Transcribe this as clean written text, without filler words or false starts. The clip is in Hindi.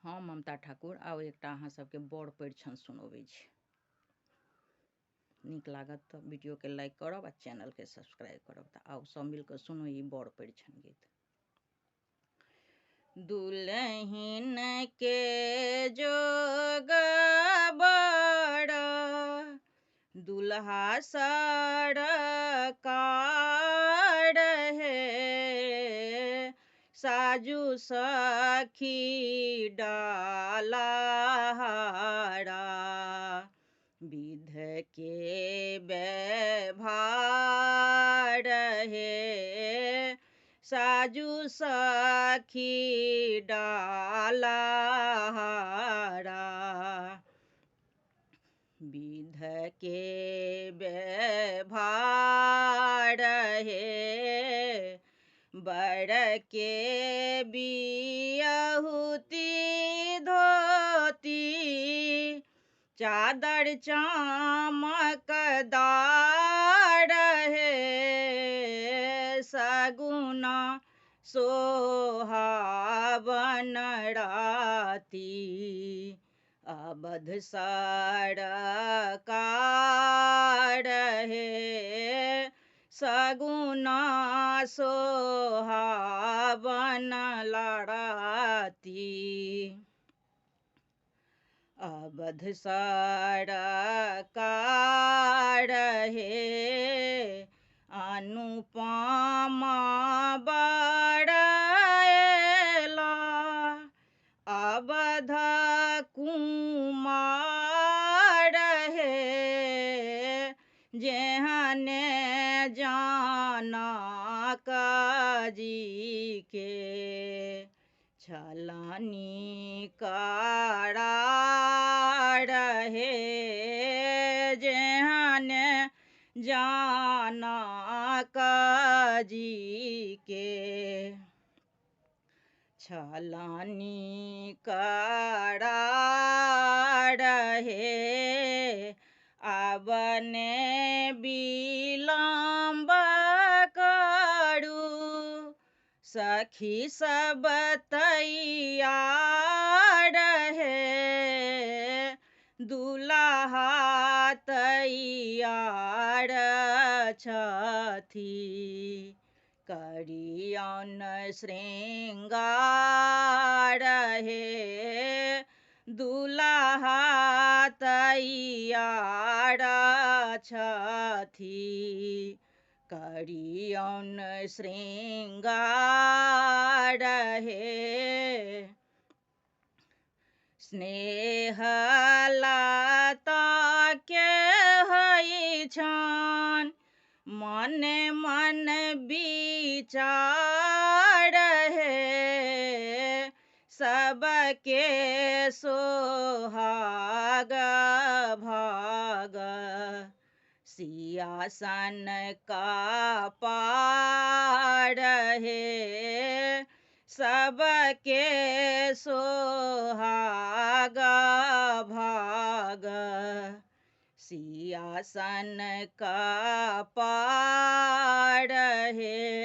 हम ममता ठाकुर आउ एकटा अहाँ सबके बड़ परिछन सुनबै छी। नीक लागत तऽ वीडियो के लाइक करब आ चैनल के सब्सक्राइब करब। तऽ आउ सब मिलकर सुनू ई बड़ परिछन गीत। दुल्हन के जोग बड़ दुल्हा सड़कार है, साजू सखी डाला हारा, विध के व्यवहार है, साजू सखी डाला हारा, विध के व्यवहार है, बड़ के बियहुती धोती, चादर चमकदार है, सगुना सोहावन राती, अबध सड़कार है, सगुना सोहावन राती, अबध सड़कार है, अनुपमा बड़ैला, अबध कुमार है, जेहने जनक जी के छलनी करार है, जेहने जनक जी के छलनी करार है, आबने विलम्ब करू, सखी सब तैयार है, दुल्हा तैयार छथि, करियौन श्रृंगार है, दुल्हा तैयार छथि, करियौन श्रृंगार है, स्नेह लता के होइ छन मने मन विचार है, सबके सोहाग भाग, सियासन का पार है, सबके सोहाग भाग, सियासन का पार है।